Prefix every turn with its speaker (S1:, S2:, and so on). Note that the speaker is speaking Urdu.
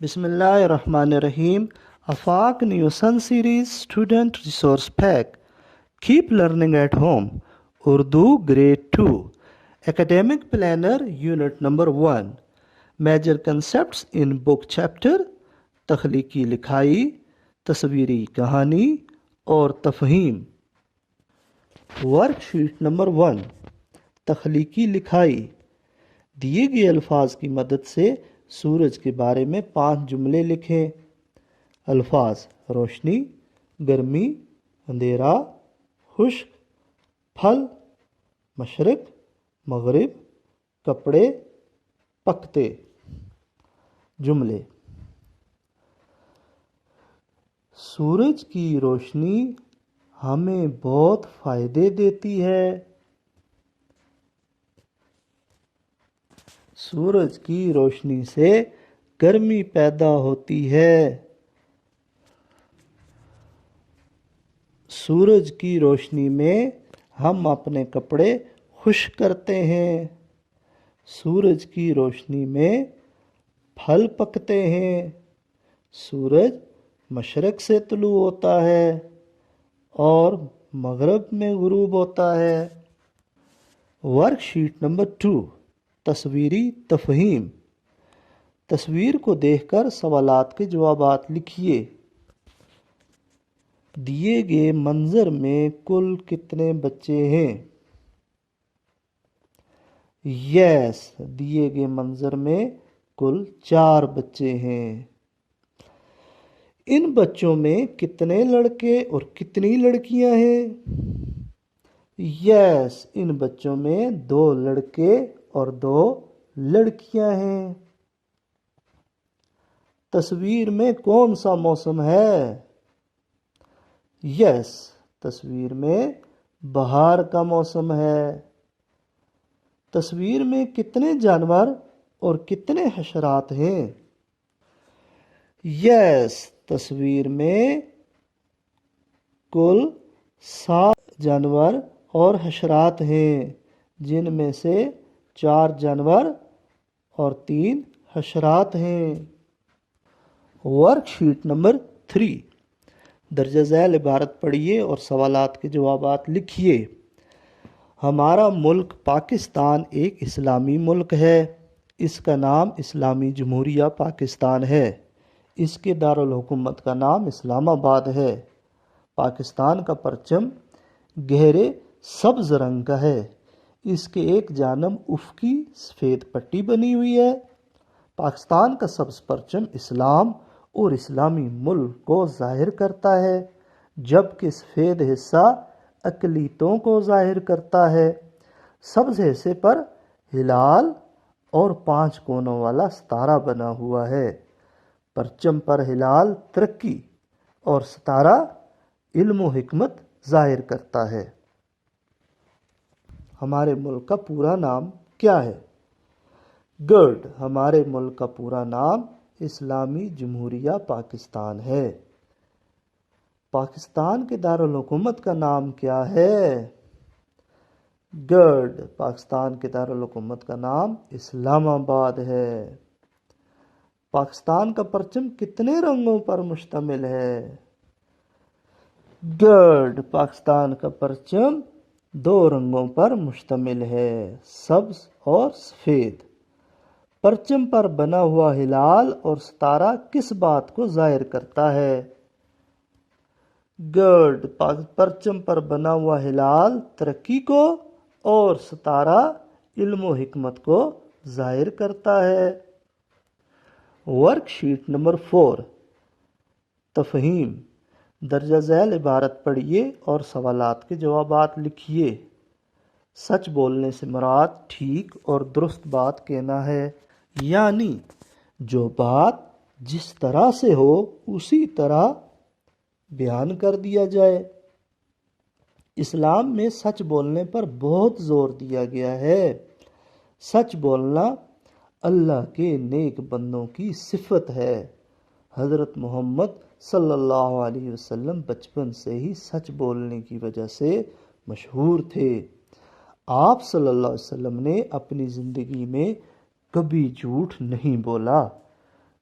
S1: Bismillahirrahmanirrahim. Afaq New Sun Series Student Resource Pack. Keep learning at home. Urdu Grade 2. Academic Planner Unit Number 1. Major Concepts in Book Chapter. تخلیقی لکھائی، تصویری کہانی اور تفہیم۔ ورک شیٹ نمبر 1، تخلیقی لکھائی۔ دیے گئے الفاظ کی مدد سے سورج کے بارے میں 5 جملے لکھیں۔ الفاظ: روشنی، گرمی، اندھیرا، خشک، پھل، مشرق، مغرب، کپڑے، پکتے۔ جملے: سورج کی روشنی ہمیں بہت فائدے دیتی ہے۔ سورج کی روشنی سے گرمی پیدا ہوتی ہے۔ سورج کی روشنی میں ہم اپنے کپڑے خشک کرتے ہیں۔ سورج کی روشنی میں پھل پکتے ہیں۔ سورج مشرق سے طلوع ہوتا ہے اور مغرب میں غروب ہوتا ہے۔ ورک شیٹ نمبر 2، تصویری تفہیم۔ تصویر کو دیکھ کر سوالات کے جوابات لکھیے۔ دیے گئے منظر میں کل کتنے بچے ہیں؟ یس، دیے گئے منظر میں کل 4 بچے ہیں۔ ان بچوں میں کتنے لڑکے اور کتنی لڑکیاں ہیں؟ یس، ان بچوں میں 2 لڑکے اور 2 لڑکیاں ہیں۔ تصویر میں کون سا موسم ہے؟ یس، تصویر میں بہار کا موسم ہے۔ تصویر میں کتنے جانور اور کتنے حشرات ہیں؟ یس، تصویر میں کل 7 جانور اور حشرات ہیں، جن میں سے 4 جانور اور 3 حشرات ہیں۔ ورک شیٹ نمبر 3، درجہ ذیل عبارت پڑھیے اور سوالات کے جوابات لکھیے۔ ہمارا ملک پاکستان ایک اسلامی ملک ہے۔ اس کا نام اسلامی جمہوریہ پاکستان ہے۔ اس کے دارالحکومت کا نام اسلام آباد ہے۔ پاکستان کا پرچم گہرے سبز رنگ کا ہے۔ اس کے ایک جانب افقی سفید پٹی بنی ہوئی ہے۔ پاکستان کا سبز پرچم اسلام اور اسلامی ملک کو ظاہر کرتا ہے، جبکہ سفید حصہ اقلیتوں کو ظاہر کرتا ہے۔ سبز حصے پر ہلال اور 5 کونوں والا ستارہ بنا ہوا ہے۔ پرچم پر ہلال ترقی اور ستارہ علم و حکمت ظاہر کرتا ہے۔ ہمارے ملک کا پورا نام کیا ہے؟ گڈ، ہمارے ملک کا پورا نام اسلامی جمہوریہ پاکستان ہے۔ پاکستان کے دارالحکومت کا نام کیا ہے؟ گڈ، پاکستان کے دارالحکومت کا نام اسلام آباد ہے۔ پاکستان کا پرچم کتنے رنگوں پر مشتمل ہے؟ گڈ، پاکستان کا پرچم 2 رنگوں پر مشتمل ہے، سبز اور سفید۔ پرچم پر بنا ہوا ہلال اور ستارہ کس بات کو ظاہر کرتا ہے؟ گڈ، پرچم پر بنا ہوا ہلال ترقی کو اور ستارہ علم و حکمت کو ظاہر کرتا ہے۔ ورک شیٹ نمبر 4، تفہیم۔ درجہ ذیل عبارت پڑھیے اور سوالات کے جوابات لکھیے۔ سچ بولنے سے مراد ٹھیک اور درست بات کہنا ہے، یعنی جو بات جس طرح سے ہو اسی طرح بیان کر دیا جائے۔ اسلام میں سچ بولنے پر بہت زور دیا گیا ہے۔ سچ بولنا اللہ کے نیک بندوں کی صفت ہے۔ حضرت محمد صلی اللہ علیہ وسلم بچپن سے ہی سچ بولنے کی وجہ سے مشہور تھے۔ آپ صلی اللہ علیہ وسلم نے اپنی زندگی میں کبھی جھوٹ نہیں بولا۔